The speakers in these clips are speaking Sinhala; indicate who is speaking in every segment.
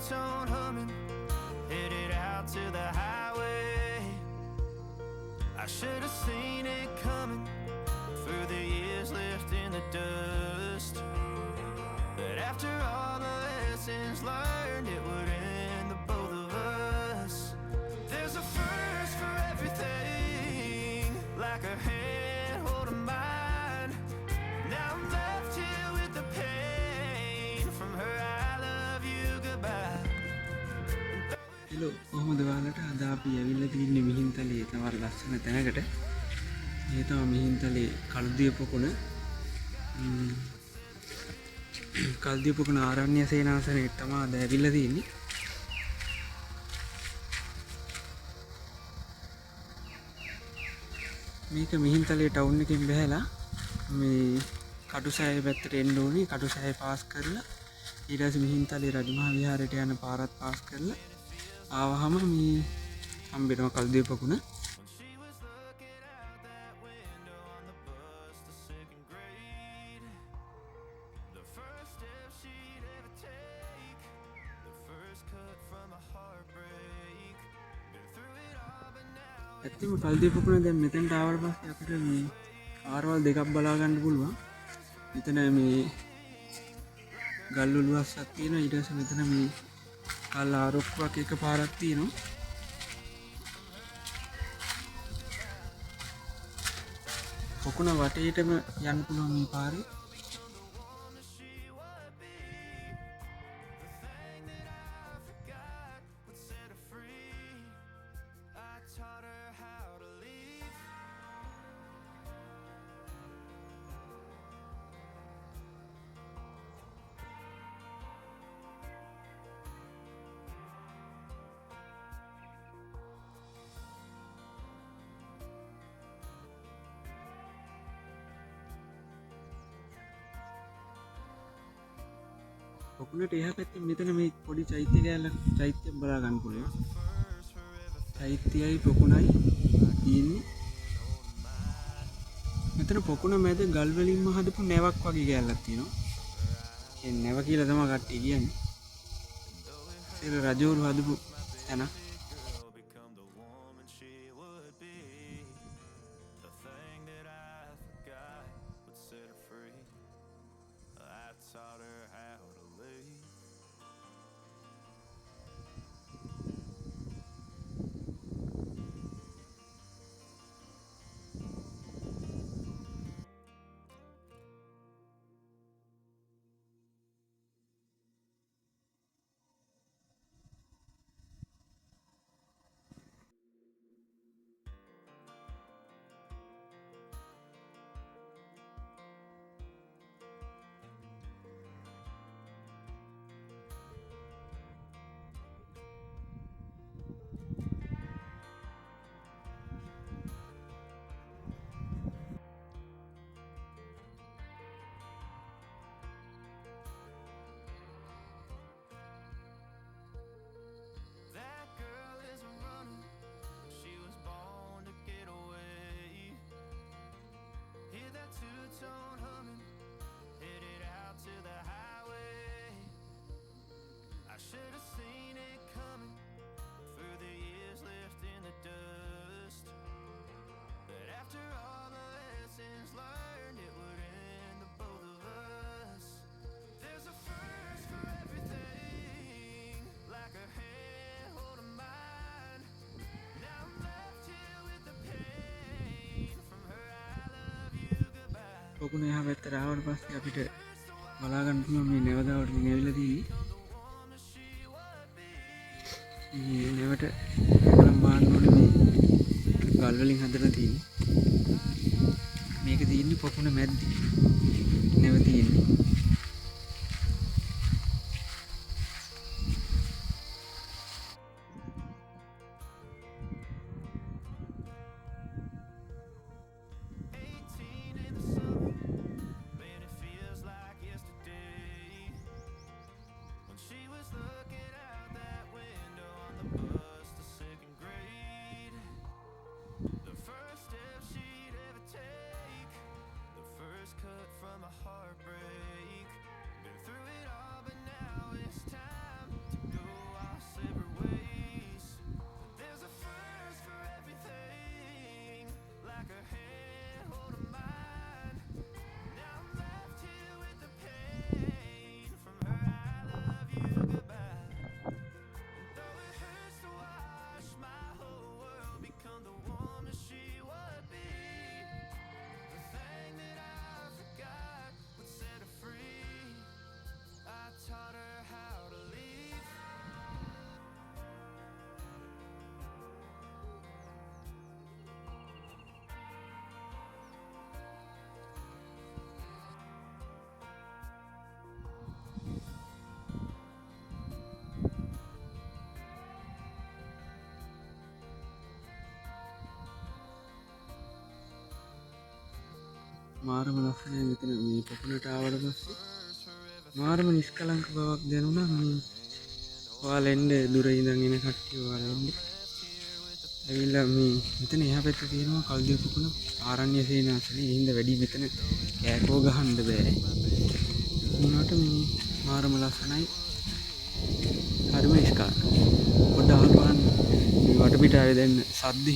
Speaker 1: two-tone humming, headed out to the highway. I should have seen it coming through the years left in the dust. But after all the lessons learned, it would end the both of us. There's a first for everything, like a hand holding mine. Now I'm left here with the pain from her I love you goodbye.
Speaker 2: hello කොහොමද ඔයාලට අද අපි ඇවිල්ලා තින්නේ මිහින්තලේ තවර ලස්සන තැනකට. මේ තමයි මිහින්තලේ කල්දියපොකුණ ආරණ්‍ය සේනාසනයේ තමයි අද ඇවිල්ලා තින්නේ. මේක මිහින්තලේ ටවුන් එකෙන් බැහැලා මේ කටුසෑය පැත්තට එන්න ඕනේ. කටුසෑය පාස් කරලා ඊට පස්සේ මිහින්තලේ රජමහා විහාරයට යන පාරත් පාස් කරලා ආවහම මේ හම්බෙනවා කල්දියපොකුණ. ඇත්තම කල්දියපොකුණ දැන් මෙතනට ආවට පස්සේ අපිට මේ ආරවල් දෙකක් බලා ගන්න පුළුවන්. මෙතන මේ ගල් උළුවස්සක් තියෙනවා. ඊට පස්සේ මෙතන මේ කල් ආරොක්කුවක් එක පාරක් තියෙනවා. පොකුණ වටේටම යන්න පුළුවන් මේ පාරේ. පොකුණට එහා පැත්තේ මෙතන මේ පොඩි චෛත්‍ය කෑල්ලක් චෛත්‍යයක් බලා ගන්න පුළුවන්. චෛත්‍යයයි පොකුණයි තියෙන්නේ. මෙතන පොකුණ මැද ගල් වලින්ම හදපු නැවක් වගේ කෑල්ලක් තියෙනවා. ඒ නැව කියලා තමයි කට්ටිය කියන්නේ. ඒක රජවරු හදපු තැන.
Speaker 1: Should have seen it coming through the years left in the dust. But after all the lessons learned, it would end the both of us. There's a first for everything, like a hand holding mine. Now I'm left here with the pain from her I love you goodbye.
Speaker 2: පොකුණ එහා පැත්තට ආවට පස්සේ අපිට බලා ගන්න පුළුවන් මේ නැවදාවට ගෙනවිලා තියෙන්නේ. මේ නැවට එකලම් බාන්න ඕනේ මේ ගල් වලින් හදලා තියෙන්නේ. මේක තියෙන්නේ පොකුණ මැද්දේ. නැව තියෙන්නේ.
Speaker 1: From a heartbreak,
Speaker 2: මාරම ලස්සනයි මෙතන මේ පොකුණට ආවට පස්සේ මාරම නිෂ්කලංක බවක් දැනුණා. මේ ඔයාලා එන්න දුර ඉඳන් එන කට්ටිය ඔයාලා එන්න ඇවිල්ලා මේ මෙතන එහා පැත්තේ තියෙනවා කල්දිය පොකුණ ආරණ්‍ය සේනාසනේ. ඒ හින්දා වැඩි මෙතන කෑකෝ ගහන්න බෑ. උනාට මේ මාරම ලස්සනයි. හරිම නිෂ්කලංක. පොඩ්ඩක් අහපන් මේ වටපිටාවේ දැන් සද්දෙ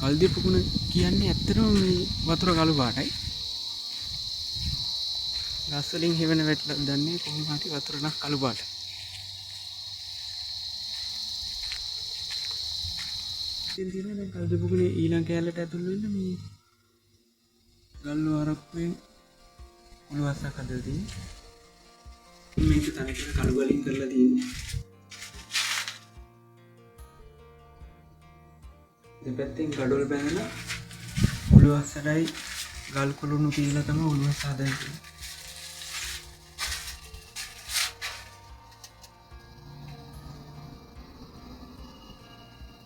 Speaker 2: කල්දිය පොකුණ කියන්නේ ඇත්තටම මේ වතුර කළු පාටයි. ගස් වලින් හෙවන වැටලා දන්නේ කොහොම හරි වතුර නම් කළු පාටයි. ඉතින් තියෙනවා දැන් කල්දිය පොකුණේ ඊළඟ කැලේට ඇතුල් වෙන්න මේ ගල්ලු ආරක්කුවෙන් උළුවස්සක් හදලා තියෙනවා. මේක තනිකර කළු වලින් කරලා තියෙන්නේ. දෙපැත්තෙන් ගඩොල් බැඳලා උළුවස්සටයි ගල් කුළුණු තියලා තමයි උළුවස්ස හදන්නේ.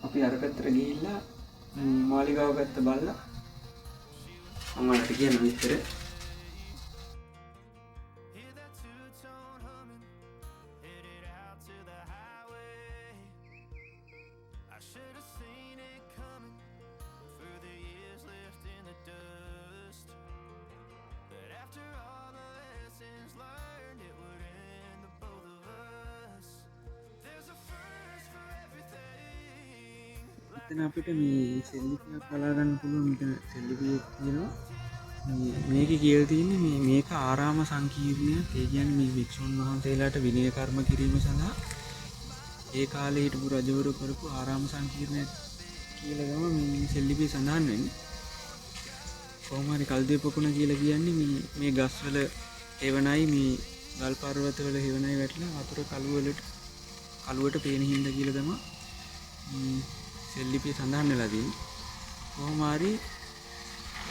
Speaker 2: අපි අර පැත්තට ගිහිල්ලා මාලිගාව පැත්ත බලලා මම ඔයාලට කියන විස්තර එතන අපිට මේ සෙල්ලිපියක් බලා ගන්න පුළුවන්. මෙතන සෙල්ලිපියක් තියෙනවා. මේකේ කියලා තියෙන්නේ මේක ආරාම සංකීර්ණයක්. ඒ කියන්නේ මේ වික්ෂුන් වහන්සේලාට විනය කර්ම කිරීම සඳහා ඒ කාලේ හිටපු රජවරු කරපු ආරාම සංකීර්ණයක් කියලා තමයි මේ සෙල්ලිපිය සඳහන් වෙන්නේ. කොහොම හරි කල්දිය පොකුණ කියලා කියන්නේ මේ ගස්වල හේවණයි මේ ගල් පර්වතවල හේවණයි වැටලා වතුර කළුවට පේන හින්දා කියලා තමයි සෙල්ලිපිය සඳහන් වෙලා තියෙන්නේ. කොහොම හරි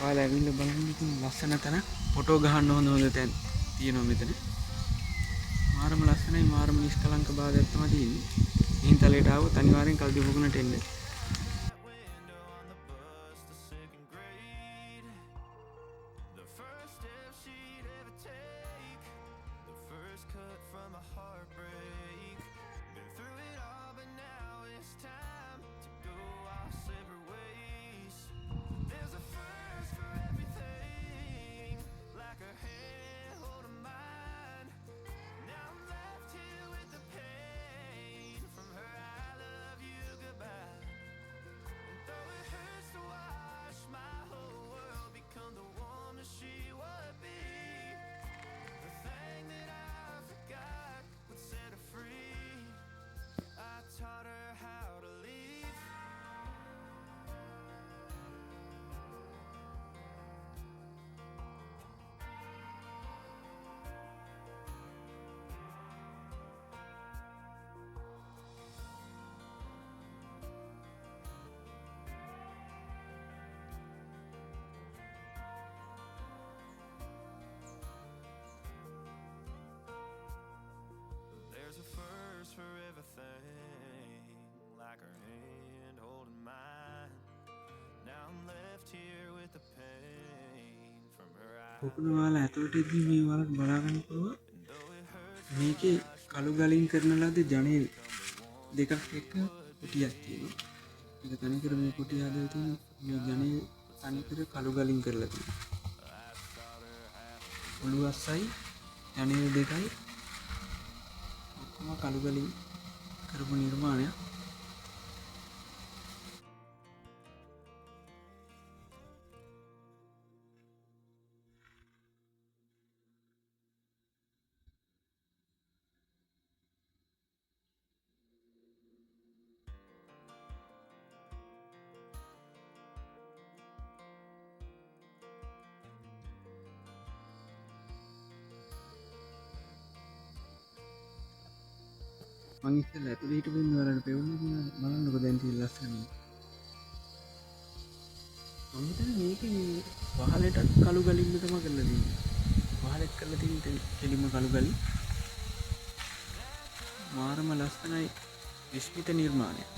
Speaker 2: ඔයාලා ඇවිල්ලා බලන්න. ඉතින් ලස්සන තැන ෆොටෝ ගහන්න හොඳ තැන් තියෙනවා මෙතන. මාරම ලස්සනයි. මාරම නිෂ්කලංක භාවයක් තමයි තියෙන්නේ. මිහින් තලයට ආවොත් අනිවාර්යෙන් කල්දිය පොකුණට එන්න. පොකුණ ඔයාලා ඇතුළට ඉදී මේ ඔයාලට බලා ගන්න පුළුවන්. මේකේ කළු ගලින් කරන ලද ජනේල් දෙකක් එක්ක කුටියක් තියෙනවා. ඒක තනිකර මේ කුටිය හදලා තියෙන මේ ජනේල් තනිකර කළු ගලින් කරලා තියෙනවා. උළුවස්සයි ජනේල් දෙකයි ඔක්කොම කළු ගලින් කරපු නිර්මාණයක්. මං ඉස්සෙල්ලා ඇතුළේ හිටපු ඉන්න වලට පෙවුනේ බලන්නකො දැන් තියෙන ලස්සන. මම හිතන්නේ මේකේ වහලට කළු ගලින්ම තමයි කරලා තියෙන්නේ. වහලෙත් කරලා තියෙන්නේ කෙලින්ම කළු ගලින්. මාරම ලස්සනයි විශ්මිත නිර්මාණයක්.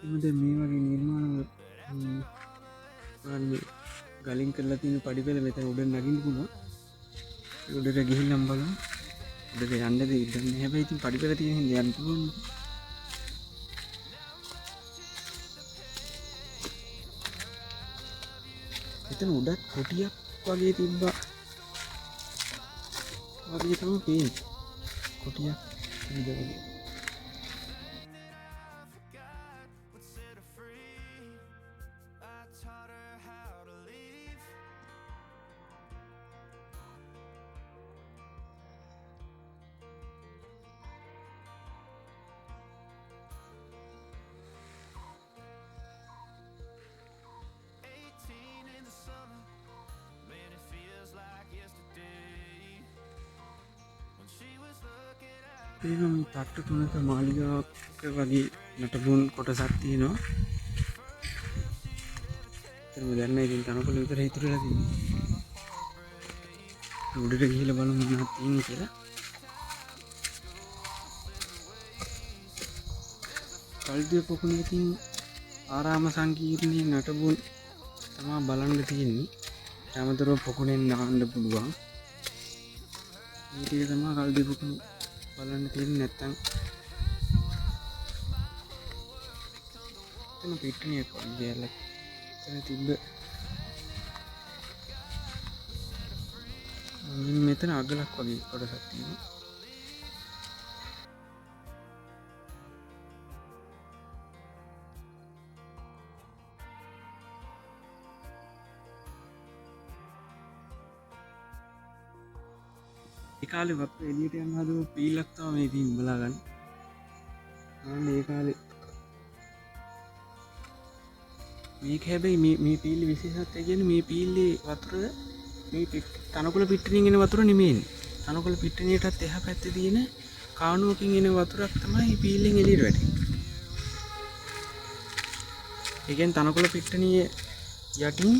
Speaker 2: එමද මේ වගේ නිර්මාණ ගලින් කරලා තියෙන පඩිපෙළ මෙතන උඩ නගින්න පුළුවන්. උඩට ගිහිල්ලා බලමු. උඩට යන්නද ඉතින් හැබැයි ඉතින් පඩිපෙළ තියෙන හින්දා යන්න පුළුවන්. එතන උඩත් කොටියක් වගේ තිබ්බා. වගේ තමයි පේන්නේ. කොටියක් ඉඳලා ඒකම තට්ටු තුනක මාලිගාවක් වගේ නටබුන් කොටසක් තියෙනවා. එතනම දැන් නෑ ඉතින් තනකොළ විතර ඉතුරුලා තියෙන්නේ. උඩට ගිහිල්ලා බලමු මොනවද තියෙන්නේ කියලා. කල්දිය පොකුණකින් ආරාම සංකීර්ණයේ නටබුන් තමයි බලන්න තියෙන්නේ. යාමතරව පොකුණෙන් නාන්න පුළුවන්. මේ ටික තමයි කල්දිය පොකුණ බලන්න තියෙන්නේ. නැත්තම් එතන පිට්ටනියක් වගේ එතන තිබ්බ මෙතන අගලක් වගේ කොටසක් තියෙනවා. ඒ කාලේ වත්ත එළියට යන හදපු පීලක් තමයි මේ තියෙන්නේ බලා ගන්න. අන්න ඒ කාලේ මේක හැබැයි මේ පීල්ලේ විශේෂත්වය කියන්නේ මේ පීල්ලේ වතුර මේ තනකොළ පිට්ටනියෙන් එන වතුර නෙමෙයිනේ. තනකොළ පිට්ටනියටත් එහා පැත්තේ තියෙන කාණුවකින් එන වතුරක් තමයි මේ පීල්ලෙන් එළියට වැටෙන්නේ. ඒ කියන්නේ තනකොළ පිට්ටනිය යටින්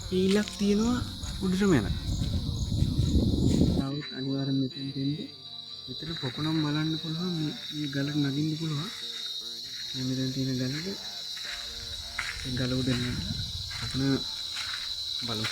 Speaker 2: පීලක් තියෙනවා උඩටම යන. අනිවාර්යෙන් මෙතෙන් දෙන්නේ. මෙතන පොකුණම් බලන්න පුළුවන්. මේ ගල නගින්න පුළුවන්. මේ මෙතන තියෙන ගලක ඒ ගල උඩ යන පොකුණ බලමු.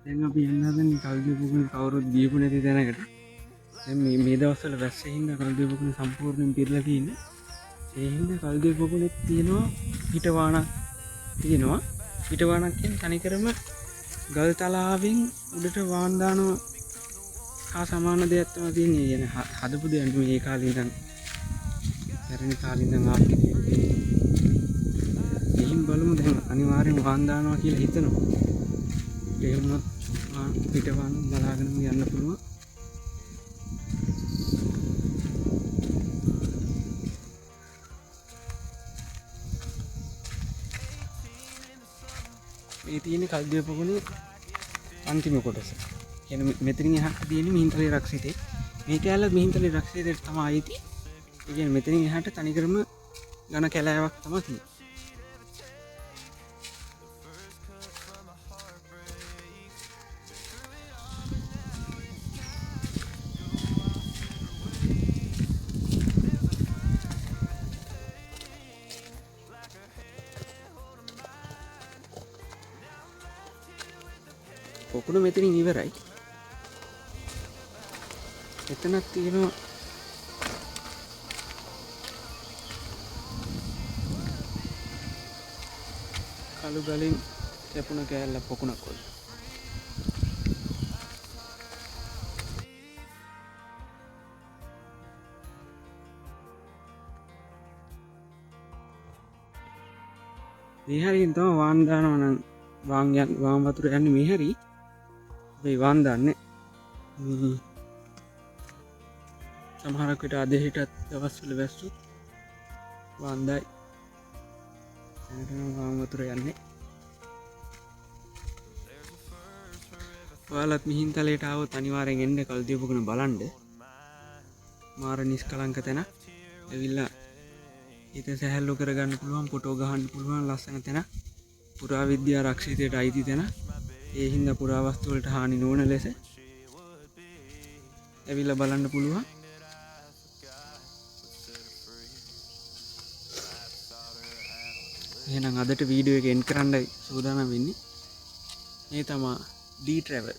Speaker 2: දැන් අපි යන්න හදන්නේ කල්දිය පොකුණ කවුරුත් දීපු නැති තැනකට. දැන් මේ දවස්වල වැස්සේ හින්දා කල්දිය පොකුණ සම්පූර්ණයෙන් පිරලා තියෙන්නේ. ඒ හින්දා කල්දිය පොකුණේ තියෙනවා පිටවාණක් තියෙනවා. පිටවාණක් කියන්නේ තනිකරම ගල් තලාවෙන් උඩට වාන් දානවා හා සමාන දෙයක් තමයි තියෙන්නේ. يعني හදපු දෙයක් නෙමෙයි. ඒ කාලේ ඉඳන් පැරණි කාලේ ඉඳන් ආපු දෙයක්. එහින් බලමු දැන් අනිවාර්යෙන් වාන් දානවා කියලා හිතනවා. ඒ වුණත් පිටවාන් බලාගෙන යන්න පුළුවන්. මේ තියෙන කල්දිය පොකුණේ අන්තිම කොටස. කියන්නේ මෙතනින් එහාට තියෙන්නේ මිහින්තලේ රක්ෂිතේ. මේ කැලේ මිහින්තලේ රක්ෂිතේට තමයි ආйти. ඒ කියන්නේ මෙතනින් එහාට තනිකරම ඝන කැලෑවක් තමයි තියෙන්නේ. පොකුණ මෙතනින් ඉවරයි. එතනක් තියෙනවා කළු ගලින් කැපුණ කෑල්ල පොකුණක් වගේ. මේ හරියෙන් තමයි වාන් දානවා නම් වාම් වතුර යන්නේ මේ හරි. අපි වාන් දාන්නේ සමහරක් විට අද හිටත් දවස්වල වැස්සුත් වාන්දයි වාම් වතුර යන්නේ. ඔයාලත් මිහින්තලයට ආවොත් අනිවාර්යෙන් එන්න කල්දිය පොකුණ බලන්න. මාර නිස්කලංක තැන. ඇවිල්ලා හිත සැහැල්ලු කරගන්න පුළුවන්, ෆොටෝ ගහන්න පුළුවන් ලස්සන තැන. පුරාවිද්‍යා රක්ෂිතයට අයිති තැන. ඒ හින්දා පුරාවස්තු වලට හානි නොවන ලෙස ඇවිල්ලා බලන්න පුළුවන්. එහෙනම් අදට වීඩියෝ එක එන්ඩ් කරන්න සූදානම් වෙන්නේ. මේ තමයි D travel